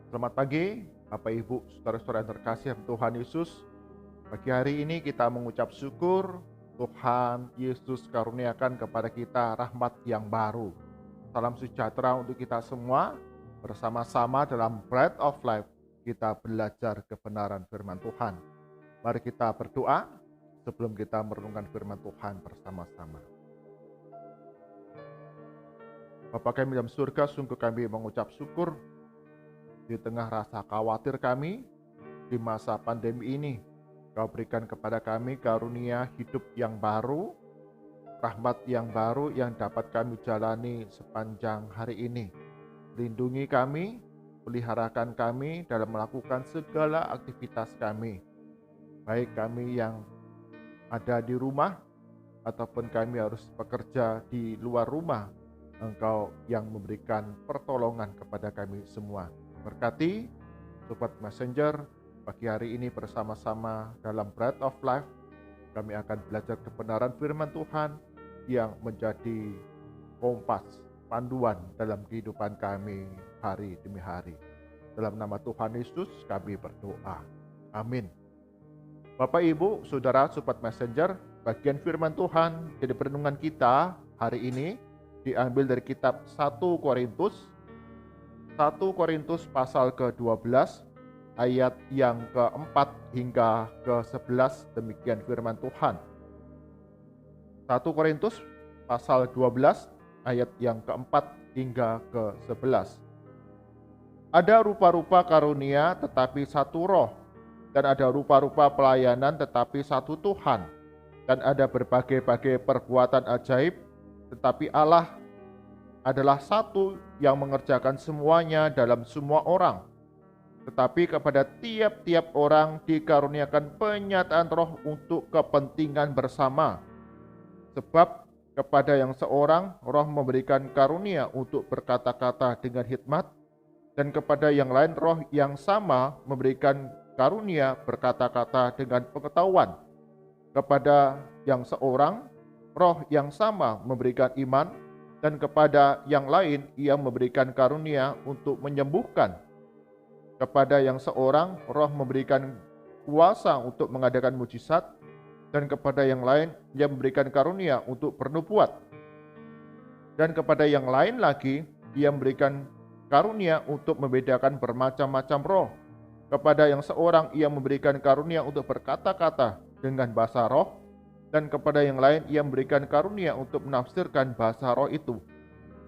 Selamat pagi, Bapak Ibu, saudara-saudara yang terkasih dalam Tuhan Yesus. Pagi hari ini kita mengucap syukur Tuhan Yesus karuniakan kepada kita rahmat yang baru. Salam sejahtera untuk kita semua. Bersama-sama dalam Bread of Life kita belajar kebenaran firman Tuhan. Mari kita berdoa sebelum kita merenungkan firman Tuhan bersama-sama. Bapa kami dalam surga, sungguh kami mengucap syukur di tengah rasa khawatir kami di masa pandemi ini. Kau berikan kepada kami karunia hidup yang baru, rahmat yang baru yang dapat kami jalani sepanjang hari ini. Lindungi kami, peliharakan kami dalam melakukan segala aktivitas kami, baik kami yang ada di rumah ataupun kami harus bekerja di luar rumah. Engkau yang memberikan pertolongan kepada kami semua. Berkati Sobat Messenger pagi hari ini bersama-sama dalam Bread of Life. Kami akan belajar kebenaran firman Tuhan yang menjadi kompas, panduan dalam kehidupan kami hari demi hari. Dalam nama Tuhan Yesus kami berdoa. Amin. Bapak Ibu, Saudara, Sobat Messenger, bagian firman Tuhan jadi perenungan kita hari ini diambil dari kitab 1 Korintus pasal ke-12 ayat yang ke-4 hingga ke-11. Demikian firman Tuhan. 1 Korintus pasal 12 ayat yang ke-4 hingga ke-11. Ada rupa-rupa karunia tetapi satu roh, dan ada rupa-rupa pelayanan tetapi satu Tuhan, dan ada berbagai-bagai perbuatan ajaib, tetapi Allah adalah satu yang mengerjakan semuanya dalam semua orang. Tetapi kepada tiap-tiap orang dikaruniakan penyataan roh untuk kepentingan bersama. Sebab kepada yang seorang roh memberikan karunia untuk berkata-kata dengan hikmat, dan kepada yang lain roh yang sama memberikan karunia berkata-kata dengan pengetahuan. Kepada yang seorang roh yang sama memberikan iman, dan kepada yang lain ia memberikan karunia untuk menyembuhkan. Kepada yang seorang roh memberikan kuasa untuk mengadakan mujizat, dan kepada yang lain ia memberikan karunia untuk bernubuat. Dan kepada yang lain lagi ia memberikan karunia untuk membedakan bermacam-macam roh. Kepada yang seorang ia memberikan karunia untuk berkata-kata dengan bahasa roh, dan kepada yang lain ia memberikan karunia untuk menafsirkan bahasa roh itu.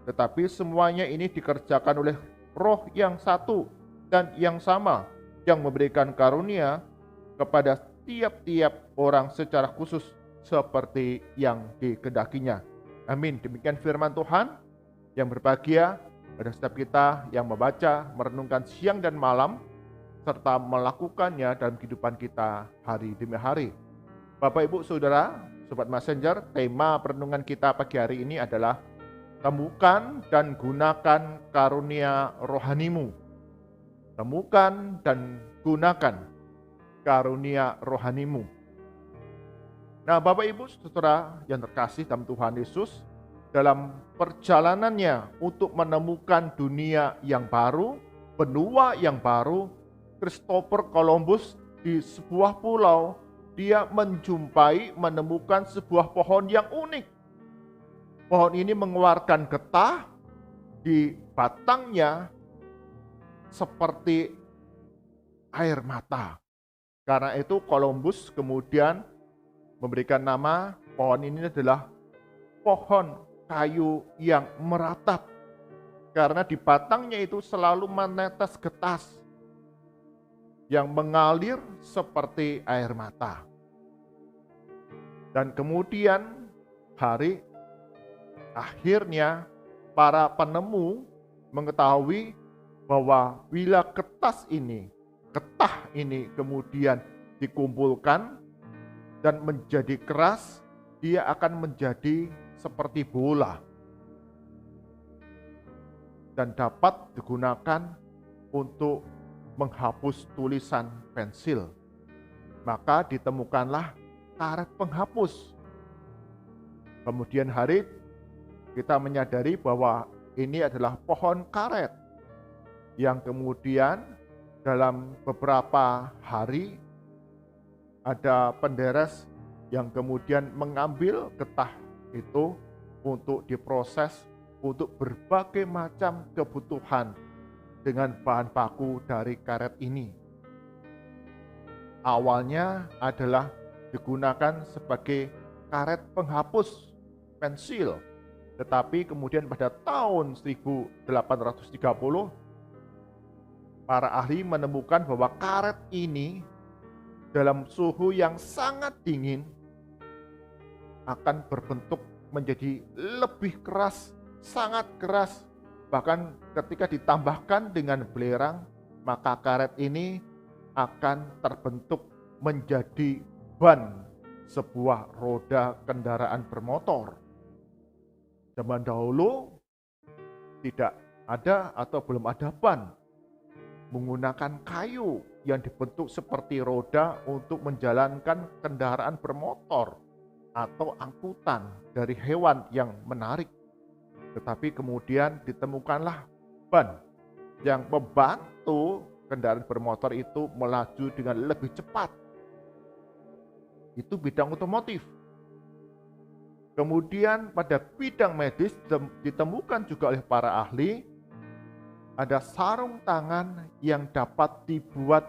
Tetapi semuanya ini dikerjakan oleh roh yang satu dan yang sama, yang memberikan karunia kepada tiap-tiap orang secara khusus seperti yang dikehendakinya. Amin. Demikian firman Tuhan. Yang berbahagia pada setiap kita yang membaca, merenungkan siang dan malam, serta melakukannya dalam kehidupan kita hari demi hari. Bapak, Ibu, Saudara, Sobat Messenger, tema perenungan kita pagi hari ini adalah temukan dan gunakan karunia rohanimu. Temukan dan gunakan karunia rohanimu. Nah, Bapak, Ibu, Saudara yang terkasih dalam Tuhan Yesus, dalam perjalanannya untuk menemukan dunia yang baru, benua yang baru, Christopher Columbus di sebuah pulau dia menemukan sebuah pohon yang unik. Pohon ini mengeluarkan getah di batangnya seperti air mata. Karena itu Columbus kemudian memberikan nama pohon ini adalah pohon kayu yang meratap. Karena di batangnya itu selalu menetes getah yang mengalir seperti air mata. Dan kemudian akhirnya para penemu mengetahui bahwa bila getah ini kemudian dikumpulkan dan menjadi keras, dia akan menjadi seperti bola dan dapat digunakan untuk menghapus tulisan pensil. Maka ditemukanlah karet penghapus. Kemudian kita menyadari bahwa ini adalah pohon karet yang kemudian dalam beberapa hari ada penderes yang kemudian mengambil getah itu untuk diproses untuk berbagai macam kebutuhan dengan bahan baku dari karet ini. Awalnya adalah digunakan sebagai karet penghapus pensil, tetapi kemudian pada tahun 1830 para ahli menemukan bahwa karet ini dalam suhu yang sangat dingin akan berbentuk menjadi lebih keras, sangat keras. Bahkan ketika ditambahkan dengan belerang, maka karet ini akan terbentuk menjadi ban sebuah roda kendaraan bermotor. Zaman dahulu tidak ada atau belum ada ban, menggunakan kayu yang dibentuk seperti roda untuk menjalankan kendaraan bermotor atau angkutan dari hewan yang menarik. Tetapi kemudian ditemukanlah ban yang membantu kendaraan bermotor itu melaju dengan lebih cepat. Itu bidang otomotif. Kemudian pada bidang medis ditemukan juga oleh para ahli ada sarung tangan yang dapat dibuat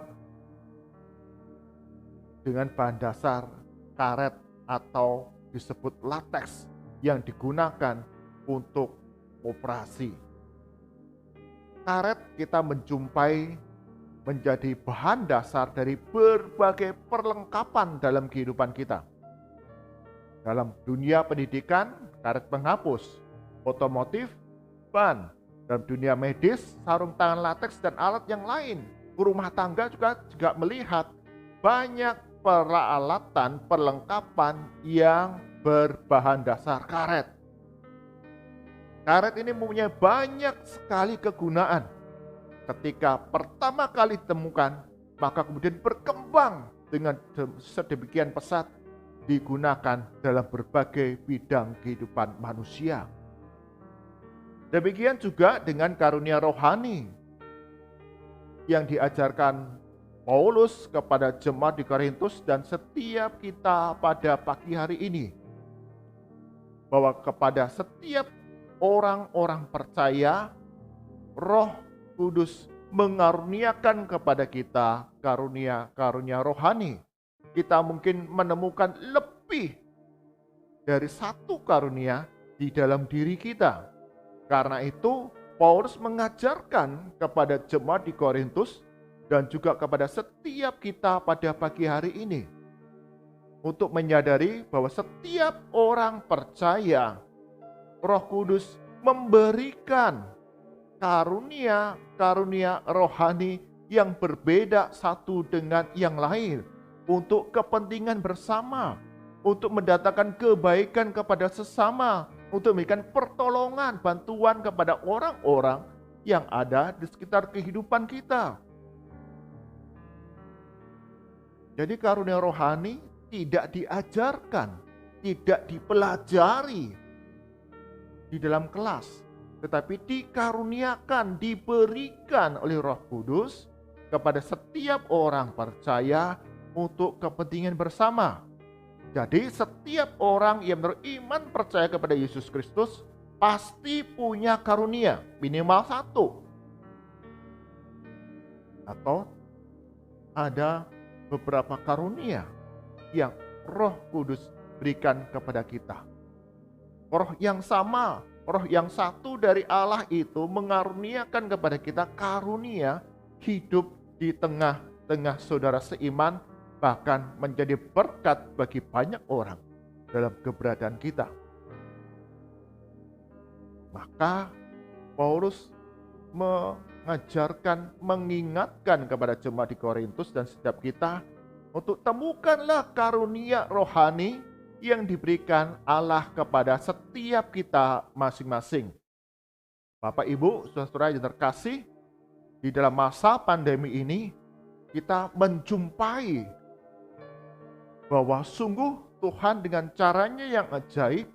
dengan bahan dasar karet atau disebut latex yang digunakan untuk operasi. Karet kita menjumpai menjadi bahan dasar dari berbagai perlengkapan dalam kehidupan kita. Dalam dunia pendidikan, karet penghapus, otomotif, ban. Dalam dunia medis, sarung tangan latex dan alat yang lain. Rumah tangga juga melihat banyak peralatan perlengkapan yang berbahan dasar karet. Karet ini mempunyai banyak sekali kegunaan. Ketika pertama kali ditemukan, maka kemudian berkembang dengan sedemikian pesat, digunakan dalam berbagai bidang kehidupan manusia. Demikian juga dengan karunia rohani yang diajarkan Paulus kepada jemaat di Korintus dan setiap kita pada pagi hari ini. Bahwa kepada setiap orang-orang percaya, Roh Kudus mengaruniakan kepada kita karunia-karunia rohani. Kita mungkin menemukan lebih dari satu karunia di dalam diri kita. Karena itu, Paulus mengajarkan kepada jemaat di Korintus dan juga kepada setiap kita pada pagi hari ini untuk menyadari bahwa setiap orang percaya, Roh Kudus memberikan karunia-karunia rohani yang berbeda satu dengan yang lain untuk kepentingan bersama, untuk mendatangkan kebaikan kepada sesama, untuk memberikan pertolongan, bantuan kepada orang-orang yang ada di sekitar kehidupan kita. Jadi karunia rohani tidak diajarkan, tidak dipelajari di dalam kelas, tetapi dikaruniakan, diberikan oleh Roh Kudus kepada setiap orang percaya untuk kepentingan bersama. Jadi setiap orang yang beriman percaya kepada Yesus Kristus pasti punya karunia, minimal satu. Atau ada beberapa karunia yang Roh Kudus berikan kepada kita. Roh yang sama, roh yang satu dari Allah itu mengaruniakan kepada kita karunia hidup di tengah-tengah saudara seiman, bahkan menjadi berkat bagi banyak orang dalam keberadaan kita. Maka Paulus mengajarkan, mengingatkan kepada jemaat di Korintus dan setiap kita untuk temukanlah karunia rohani yang diberikan Allah kepada setiap kita masing-masing. Bapak Ibu, saudara yang terkasih, di dalam masa pandemi ini kita menjumpai bahwa sungguh Tuhan dengan caranya yang ajaib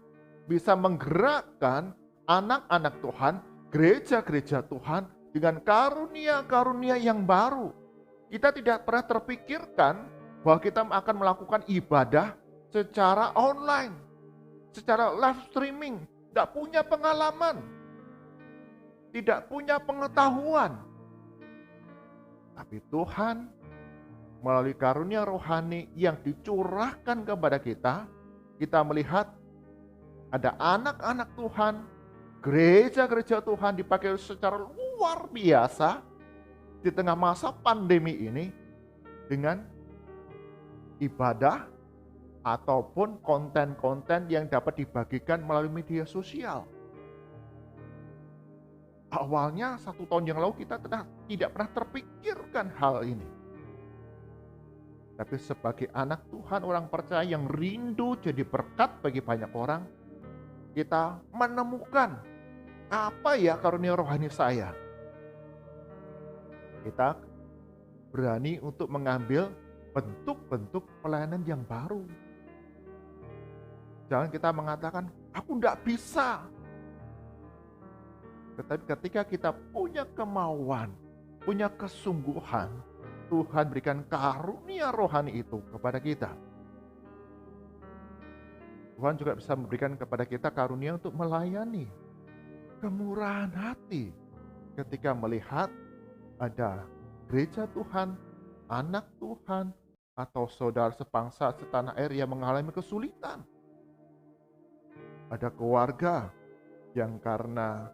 bisa menggerakkan anak-anak Tuhan, gereja-gereja Tuhan dengan karunia-karunia yang baru. Kita tidak pernah terpikirkan bahwa kita akan melakukan ibadah secara online, secara live streaming, tidak punya pengalaman, tidak punya pengetahuan. Tapi Tuhan melalui karunia rohani yang dicurahkan kepada kita melihat ada anak-anak Tuhan, gereja-gereja Tuhan dipakai secara luar biasa di tengah masa pandemi ini dengan ibadah ataupun konten-konten yang dapat dibagikan melalui media sosial. Awalnya 1 tahun yang lalu kita tidak pernah terpikirkan hal ini. Tapi sebagai anak Tuhan, orang percaya yang rindu jadi berkat bagi banyak orang, kita menemukan apa ya karunia rohani saya. Kita berani untuk mengambil bentuk-bentuk pelayanan yang baru. Jangan kita mengatakan, aku tidak bisa. Tetapi ketika kita punya kemauan, punya kesungguhan, Tuhan berikan karunia rohani itu kepada kita. Tuhan juga bisa memberikan kepada kita karunia untuk melayani. Kemurahan hati ketika melihat ada gereja Tuhan, anak Tuhan, atau saudara sebangsa setanah air yang mengalami kesulitan. Ada keluarga yang karena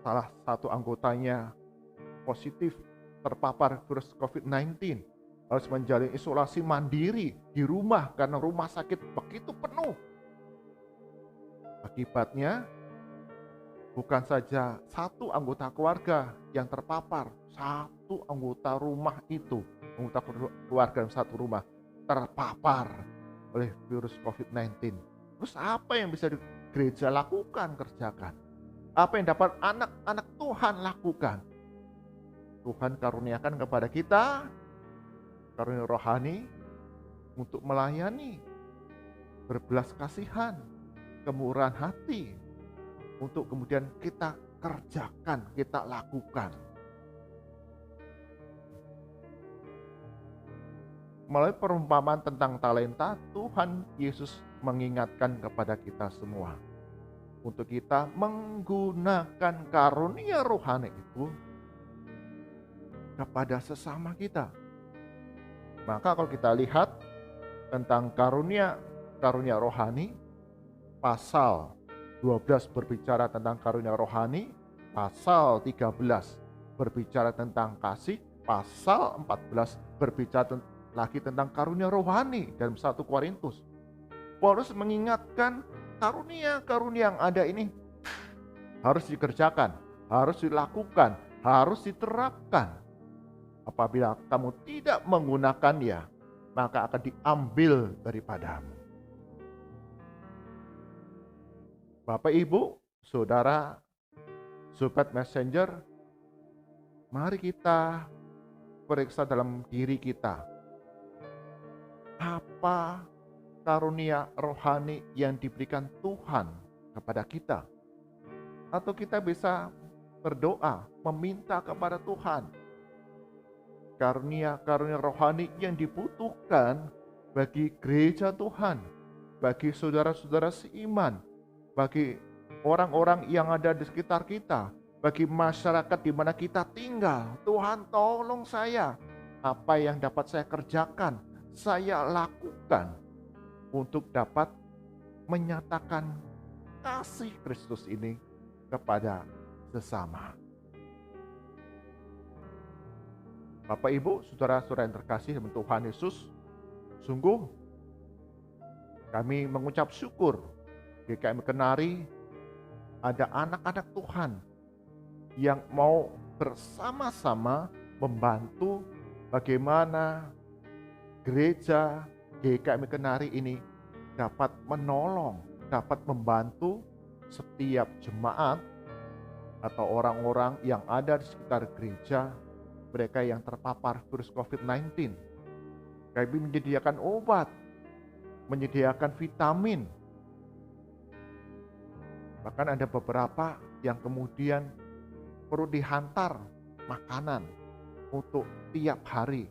salah satu anggotanya positif terpapar virus COVID-19, harus menjalani isolasi mandiri di rumah karena rumah sakit begitu penuh. Akibatnya bukan saja satu anggota keluarga yang terpapar, satu anggota rumah itu, anggota keluarga dalam satu rumah terpapar oleh virus COVID-19. Terus apa yang bisa gereja lakukan, kerjakan? Apa yang dapat anak-anak Tuhan lakukan? Tuhan karuniakan kepada kita karunia rohani untuk melayani, berbelas kasihan, kemurahan hati, untuk kemudian kita kerjakan, kita lakukan. Melalui perumpamaan tentang talenta, Tuhan Yesus mengingatkan kepada kita semua untuk kita menggunakan karunia rohani itu kepada sesama kita. Maka kalau kita lihat tentang karunia rohani, pasal 12 berbicara tentang karunia rohani, pasal 13 berbicara tentang kasih, pasal 14 berbicara lagi tentang karunia rohani dalam 1 Korintus. Paulus mengingatkan karunia-karunia yang ada ini harus dikerjakan, harus dilakukan, harus diterapkan. Apabila kamu tidak menggunakannya, maka akan diambil daripadamu. Bapak, Ibu, Saudara, Sobat Messenger, mari kita periksa dalam diri kita. Apa karunia rohani yang diberikan Tuhan kepada kita? Atau kita bisa berdoa, meminta kepada Tuhan karunia-karunia rohani yang dibutuhkan bagi gereja Tuhan, bagi saudara-saudara seiman, bagi orang-orang yang ada di sekitar kita, bagi masyarakat di mana kita tinggal. Tuhan, tolong saya, apa yang dapat saya kerjakan, saya lakukan untuk dapat menyatakan kasih Kristus ini kepada sesama. Bapak, Ibu, saudara-saudara yang terkasih dalam Tuhan Yesus, sungguh kami mengucap syukur GKM Kenari ada anak-anak Tuhan yang mau bersama-sama membantu bagaimana gereja GKM Kenari ini dapat menolong, dapat membantu setiap jemaat atau orang-orang yang ada di sekitar gereja, mereka yang terpapar virus COVID-19. Kami menyediakan obat, menyediakan vitamin. Bahkan ada beberapa yang kemudian perlu dihantar makanan untuk tiap hari.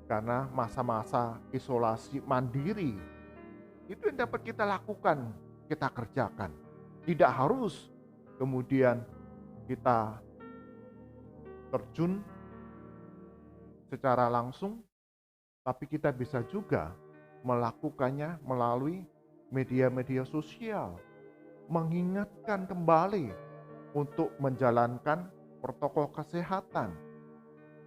Karena masa-masa isolasi mandiri itu yang dapat kita lakukan, kita kerjakan. Tidak harus kemudian kita terjun secara langsung, tapi kita bisa juga melakukannya melalui media-media sosial, mengingatkan kembali untuk menjalankan protokol kesehatan,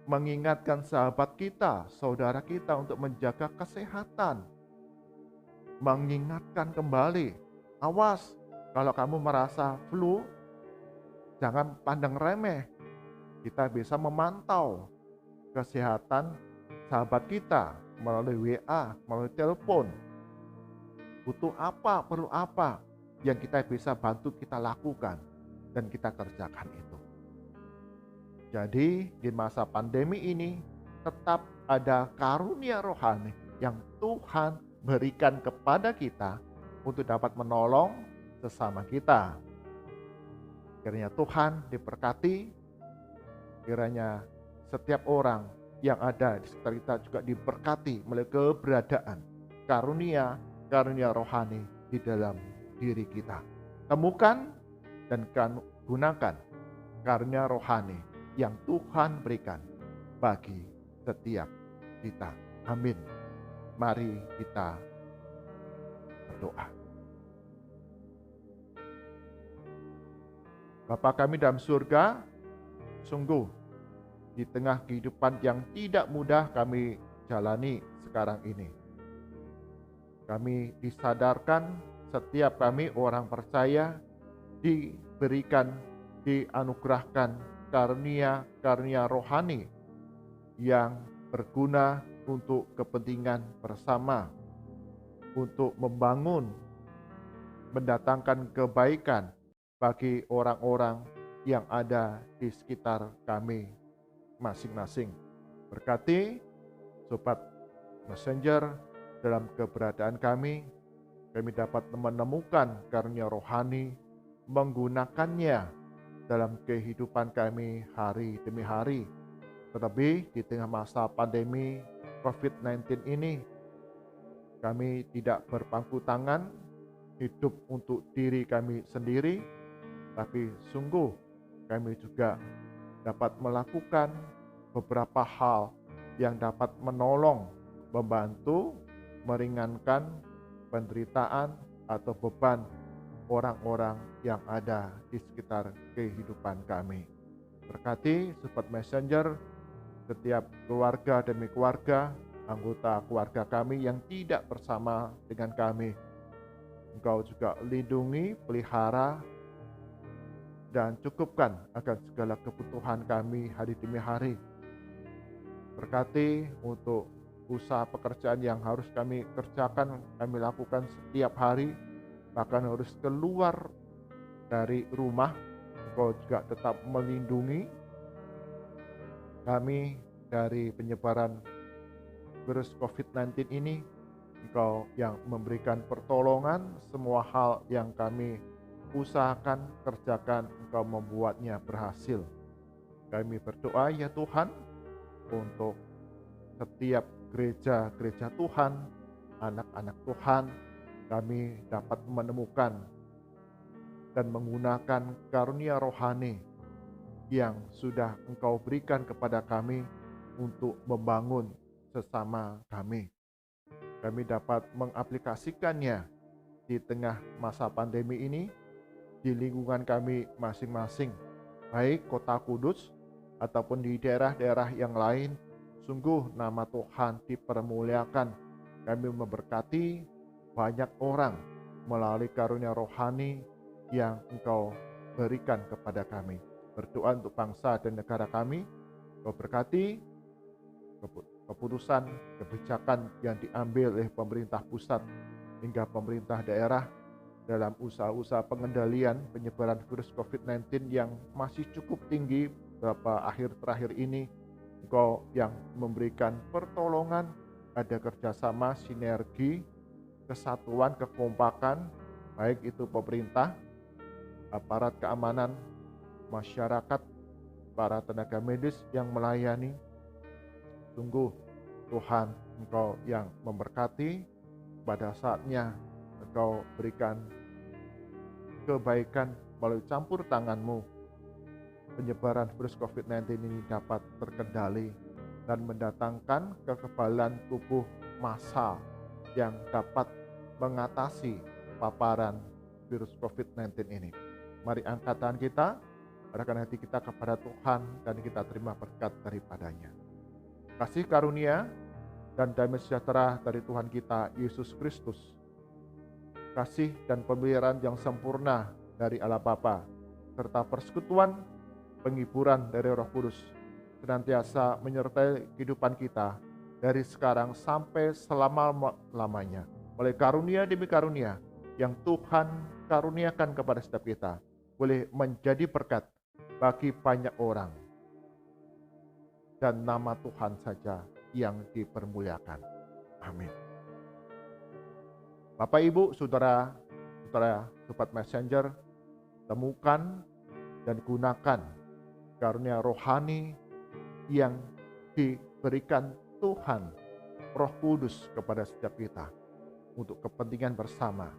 mengingatkan sahabat kita, saudara kita untuk menjaga kesehatan, mengingatkan kembali, awas kalau kamu merasa flu, jangan pandang remeh. Kita bisa memantau kesehatan sahabat kita melalui WA, melalui telepon. Butuh apa, perlu apa yang kita bisa bantu kita lakukan dan kita kerjakan itu. Jadi di masa pandemi ini tetap ada karunia rohani yang Tuhan berikan kepada kita untuk dapat menolong sesama kita. Kiranya Tuhan diberkati, kiranya setiap orang yang ada di sekitar kita juga diberkati melalui keberadaan karunia rohani di dalam diri kita. Temukan dan gunakan karunia rohani yang Tuhan berikan bagi setiap kita. Amin. Mari kita berdoa. Bapa kami dalam surga, sungguh di tengah kehidupan yang tidak mudah kami jalani sekarang ini, kami disadarkan setiap kami orang percaya diberikan, dianugerahkan karunia rohani yang berguna untuk kepentingan bersama, untuk membangun, mendatangkan kebaikan bagi orang-orang yang ada di sekitar kami masing-masing. Berkati Sobat Messenger dalam keberadaan kami dapat menemukan karunia rohani, menggunakannya dalam kehidupan kami hari demi hari. Terlebih di tengah masa pandemi COVID-19 ini, kami tidak berpangku tangan hidup untuk diri kami sendiri, tapi sungguh kami juga dapat melakukan beberapa hal yang dapat menolong, membantu, meringankan penderitaan atau beban orang-orang yang ada di sekitar kehidupan kami. Berkati Sobat Messenger, setiap keluarga demi keluarga, anggota keluarga kami yang tidak bersama dengan kami. Engkau juga lindungi, pelihara, dan cukupkan akan segala kebutuhan kami hari demi hari. Berkati untuk usaha pekerjaan yang harus kami kerjakan, kami lakukan setiap hari, bahkan harus keluar dari rumah. Engkau juga tetap melindungi kami dari penyebaran virus COVID-19 ini. Engkau yang memberikan pertolongan, semua hal yang kami usahakan, kerjakan, Engkau membuatnya berhasil. Kami berdoa ya Tuhan, untuk setiap gereja-gereja Tuhan, anak-anak Tuhan, kami dapat menemukan dan menggunakan karunia rohani yang sudah Engkau berikan kepada kami untuk membangun sesama kami. Kami dapat mengaplikasikannya di tengah masa pandemi ini di lingkungan kami masing-masing, baik Kota Kudus ataupun di daerah-daerah yang lain. Sungguh nama Tuhan dipermuliakan. Kami memberkati banyak orang melalui karunia rohani yang Engkau berikan kepada kami. Berdoa untuk bangsa dan negara kami, Engkau berkati keputusan, kebijakan yang diambil oleh pemerintah pusat hingga pemerintah daerah dalam usaha-usaha pengendalian penyebaran virus COVID-19 yang masih cukup tinggi beberapa akhir terakhir ini. Engkau yang memberikan pertolongan, ada kerjasama, sinergi, kesatuan, kekompakan, baik itu pemerintah, aparat keamanan, masyarakat, para tenaga medis yang melayani. Sungguh Tuhan, Engkau yang memberkati. Pada saatnya Engkau berikan kebaikan melalui campur tangan-Mu. Penyebaran virus COVID-19 ini dapat terkendali dan mendatangkan kekebalan tubuh massal yang dapat mengatasi paparan virus COVID-19 ini. Mari angkat tangan kita, arahkan hati kita kepada Tuhan dan kita terima berkat daripadanya. Kasih karunia dan damai sejahtera dari Tuhan kita Yesus Kristus, kasih dan pemeliharaan yang sempurna dari Allah Bapa, serta persekutuan penghiburan dari Roh Kudus senantiasa menyertai kehidupan kita dari sekarang sampai selama-lamanya. Oleh karunia demi karunia yang Tuhan karuniakan kepada setiap kita, boleh menjadi berkat bagi banyak orang, dan nama Tuhan saja yang dipermuliakan. Amin. Bapak, Ibu, Saudara, Sobat Messenger, temukan dan gunakan karunia rohani yang diberikan Tuhan, Roh Kudus kepada setiap kita untuk kepentingan bersama,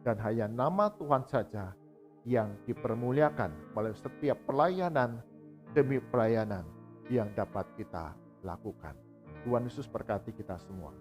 dan hanya nama Tuhan saja yang dipermuliakan melalui setiap pelayanan demi pelayanan yang dapat kita lakukan. Tuhan Yesus berkati kita semua.